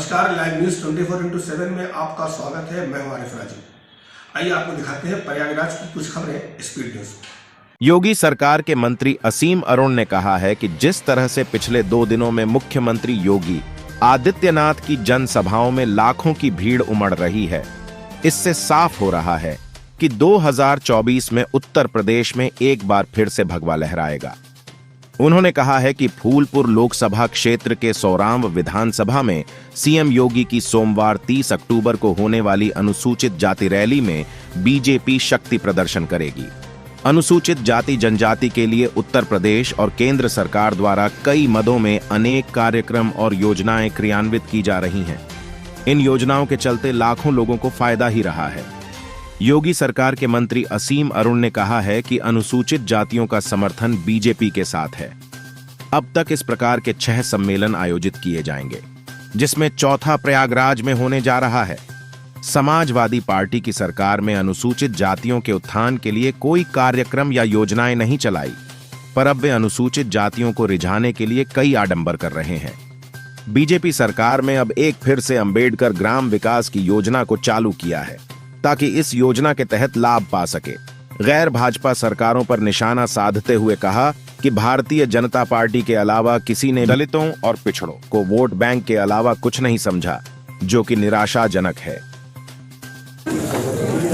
नमस्कार, live news 24x7 में आपका स्वागत है। मैं हूं आरिफ राजीव। आइए आपको दिखाते हैं प्रयागराज की कुछ खबरें स्पीड न्यूज। योगी सरकार के मंत्री असीम अरुण ने कहा है कि जिस तरह से पिछले 2 दिनों में मुख्यमंत्री योगी आदित्यनाथ की जनसभाओं में लाखों की भीड़ उमड़ रही है, इससे साफ हो रहा है कि 2024 में उत्तर प्रदेश में एक बार फिर से भगवा लहराएगा। उन्होंने कहा है कि फूलपुर लोकसभा क्षेत्र के सौराम विधानसभा में सीएम योगी की सोमवार 30 अक्टूबर को होने वाली अनुसूचित जाति रैली में बीजेपी शक्ति प्रदर्शन करेगी। अनुसूचित जाति जनजाति के लिए उत्तर प्रदेश और केंद्र सरकार द्वारा कई मदों में अनेक कार्यक्रम और योजनाएं क्रियान्वित की जा रही हैं। इन योजनाओं के चलते लाखों लोगों को फायदा ही रहा है। योगी सरकार के मंत्री असीम अरुण ने कहा है कि अनुसूचित जातियों का समर्थन बीजेपी के साथ है। अब तक इस प्रकार के 6 सम्मेलन आयोजित किए जाएंगे, जिसमें चौथा प्रयागराज में होने जा रहा है। समाजवादी पार्टी की सरकार में अनुसूचित जातियों के उत्थान के लिए कोई कार्यक्रम या योजनाएं नहीं चलाई, पर अब वे अनुसूचित जातियों को रिझाने के लिए कई आडंबर कर रहे हैं। बीजेपी सरकार में अब एक फिर से अंबेडकर ग्राम विकास की योजना को चालू किया है, ताकि इस योजना के तहत लाभ पा सके। गैर भाजपा सरकारों पर निशाना साधते हुए कहा कि भारतीय जनता पार्टी के अलावा किसी ने दलितों और पिछड़ों को वोट बैंक के अलावा कुछ नहीं समझा, जो कि निराशाजनक है।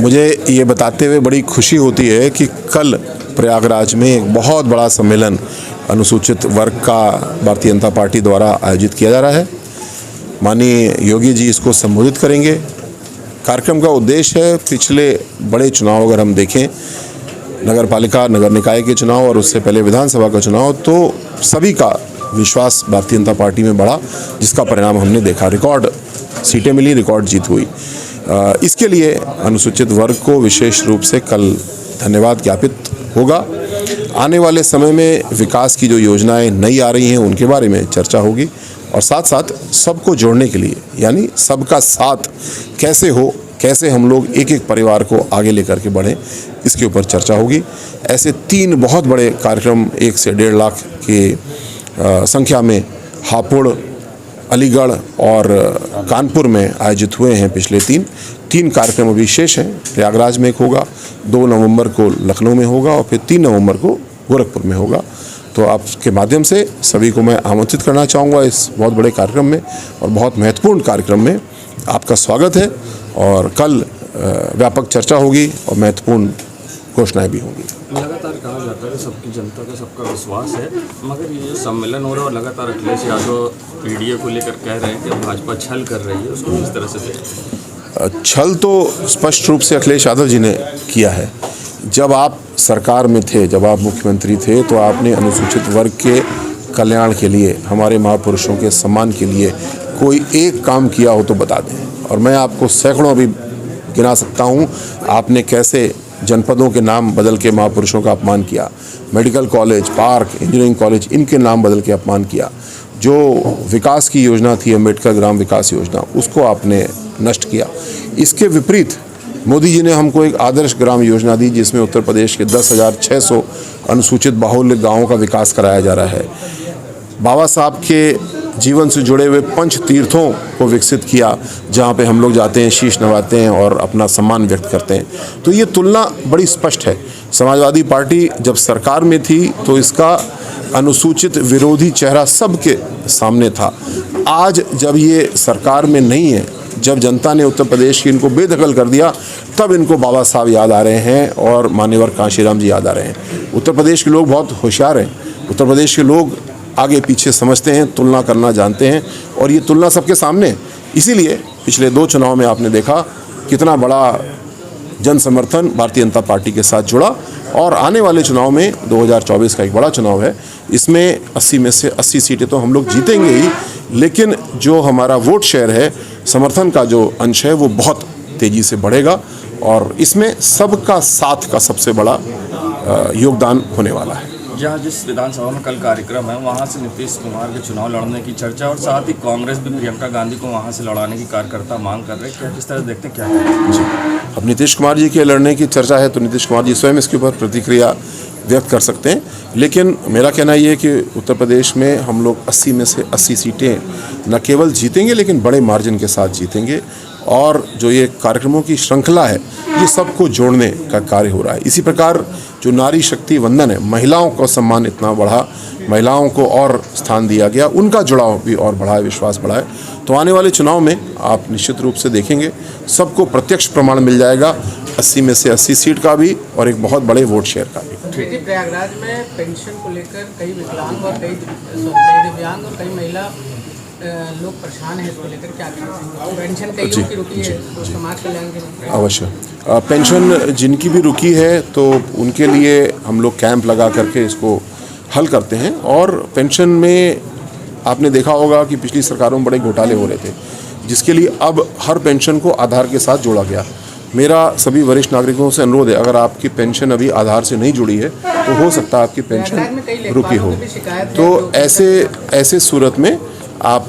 मुझे ये बताते हुए बड़ी खुशी होती है कि कल प्रयागराज में एक बहुत बड़ा सम्मेलन अनुसूचित वर्ग का भारतीय जनता पार्टी द्वारा आयोजित किया जा रहा है। माननीय योगी जी इसको संबोधित करेंगे। कार्यक्रम का उद्देश्य है, पिछले बड़े चुनाव अगर हम देखें, नगर पालिका नगर निकाय के चुनाव और उससे पहले विधानसभा का चुनाव, तो सभी का विश्वास भारतीय जनता पार्टी में बढ़ा, जिसका परिणाम हमने देखा। रिकॉर्ड सीटें मिली, रिकॉर्ड जीत हुई। इसके लिए अनुसूचित वर्ग को विशेष रूप से कल धन्यवाद ज्ञापित होगा। आने वाले समय में विकास की जो योजनाएं नई आ रही हैं उनके बारे में चर्चा होगी, और साथ साथ सबको जोड़ने के लिए, यानी सबका साथ कैसे हो, कैसे हम लोग एक एक परिवार को आगे लेकर के बढ़ें, इसके ऊपर चर्चा होगी। ऐसे 3 बहुत बड़े कार्यक्रम 1 से 1.5 लाख की संख्या में हापुड़, अलीगढ़ और कानपुर में आयोजित हुए हैं। पिछले 3 कार्यक्रम अभी शेष हैं। प्रयागराज में एक होगा, 2 नवंबर को लखनऊ में होगा और फिर 3 नवंबर को गोरखपुर में होगा। तो आपके माध्यम से सभी को मैं आमंत्रित करना चाहूँगा इस बहुत बड़े कार्यक्रम में और बहुत महत्वपूर्ण कार्यक्रम में। आपका स्वागत है और कल व्यापक चर्चा होगी और महत्वपूर्ण घोषणाएं भी होंगी। लगातार कहा जाता है सबकी जनता का सबका विश्वास है, मगर ये जो सम्मेलन हो रहा है और लगातार अखिलेश यादव पीडीए को लेकर कह रहे हैं कि भाजपा छल कर रही है, उसको किस तरह से देखें? छल तो स्पष्ट रूप से अखिलेश यादव जी ने किया है। जब आप सरकार में थे, जब आप मुख्यमंत्री थे, तो आपने अनुसूचित वर्ग के कल्याण के लिए, हमारे महापुरुषों के सम्मान के लिए कोई एक काम किया हो तो बता दें। और मैं आपको सैकड़ों अभी गिना सकता हूँ आपने कैसे जनपदों के नाम बदल के महापुरुषों का अपमान किया, medical college, park, engineering college, इनके नाम बदल के अपमान किया। जो विकास की योजना थी, अंबेडकर ग्राम विकास योजना, उसको आपने नष्ट किया। इसके विपरीत मोदी जी ने हमको एक आदर्श ग्राम योजना दी, जिसमें उत्तर प्रदेश के 10,600 अनुसूचित बाहुल्य गाँवों का विकास कराया जा रहा है। बाबा साहब के जीवन से जुड़े हुए 5 तीर्थों को विकसित किया, जहाँ पे हम लोग जाते हैं, शीश नवाते हैं और अपना सम्मान व्यक्त करते हैं। तो ये तुलना बड़ी स्पष्ट है। समाजवादी पार्टी जब सरकार में थी तो इसका अनुसूचित विरोधी चेहरा सबके सामने था। आज जब ये सरकार में नहीं है, जब जनता ने उत्तर प्रदेश की इनको बेदखल कर दिया, तब इनको बाबा साहब याद आ रहे हैं और मान्यवर कांशीराम जी याद आ रहे हैं। उत्तर प्रदेश के लोग बहुत होशियार हैं। उत्तर प्रदेश के लोग आगे पीछे समझते हैं, तुलना करना जानते हैं, और ये तुलना सबके सामने। इसीलिए पिछले 2 चुनाव में आपने देखा कितना बड़ा जन समर्थन भारतीय जनता पार्टी के साथ जुड़ा, और आने वाले चुनाव में 2024 का एक बड़ा चुनाव है। इसमें 80 में से 80 सीटें तो हम लोग जीतेंगे ही, लेकिन जो हमारा वोट शेयर है, समर्थन का जो अंश है, वो बहुत तेज़ी से बढ़ेगा, और इसमें सबका साथ का सबसे बड़ा योगदान होने वाला है। जहाँ जिस विधानसभा में कल कार्यक्रम है, वहाँ से नीतीश कुमार के चुनाव लड़ने की चर्चा, और साथ ही कांग्रेस भी प्रियंका गांधी को वहाँ से लड़ाने की कार्यकर्ता मांग कर रहे हैं। क्या किस तरह देखते हैं, क्या? अब नीतीश कुमार जी के लड़ने की चर्चा है तो नीतीश कुमार जी स्वयं इसके ऊपर प्रतिक्रिया व्यक्त कर सकते हैं। लेकिन मेरा कहना ये है कि उत्तर प्रदेश में हम लोग 80 में से 80 सीटें न केवल जीतेंगे लेकिन बड़े मार्जिन के साथ जीतेंगे। और जो ये कार्यक्रमों की श्रृंखला है ये सबको जोड़ने का कार्य हो रहा है। इसी प्रकार जो नारी शक्ति वंदन है, महिलाओं का सम्मान इतना बढ़ा, महिलाओं को और स्थान दिया गया, उनका जुड़ाव भी और बढ़ा है, विश्वास बढ़ा है। तो आने वाले चुनाव में आप निश्चित रूप से देखेंगे सबको प्रत्यक्ष प्रमाण मिल जाएगा 80 में से 80 सीट का भी और एक बहुत बड़े वोट शेयर का भी। जी, प्रयागराज में पेंशन को लेकर कई विकलांग और कई दिव्यांग और कई महिला लोग परेशान हैं, इसको लेकर क्या करें? पेंशन कई लोगों की रुकी है, तो समाज कल्याण के लिए अवश्य पेंशन जिनकी भी रुकी है तो उनके लिए हम लोग कैंप लगा करके इसको हल करते हैं। और पेंशन में आपने देखा होगा कि पिछली सरकारों में बड़े घोटाले हो रहे थे, जिसके लिए अब हर पेंशन को आधार के साथ जोड़ा गया। मेरा सभी वरिष्ठ नागरिकों से अनुरोध है, अगर आपकी पेंशन अभी आधार से नहीं जुड़ी है तो हो सकता है आपकी पेंशन रुकी हो। तो ऐसे सूरत में आप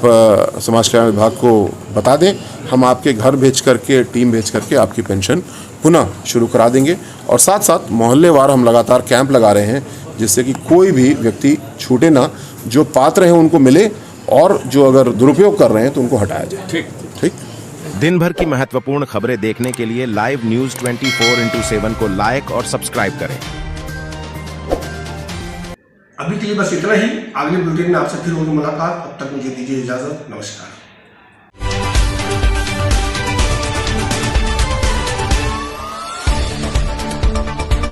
समाज कल्याण विभाग को बता दें, हम आपके घर भेज करके, टीम भेज करके आपकी पेंशन पुनः शुरू करा देंगे। और साथ साथ मोहल्लेवार हम लगातार कैंप लगा रहे हैं जिससे कि कोई भी व्यक्ति छूटे ना, जो पात्र हैं उनको मिले और जो अगर दुरुपयोग कर रहे हैं तो उनको हटाया जाए। ठीक। दिन भर की महत्वपूर्ण खबरें देखने के लिए लाइव न्यूज 24/7 को लाइक और सब्सक्राइब करें। अभी के लिए बस इतना ही। अगले बुलेटिन में आपसे फिर होगी मुलाकात। अब तक मुझे दीजिए इजाजत। नमस्कार।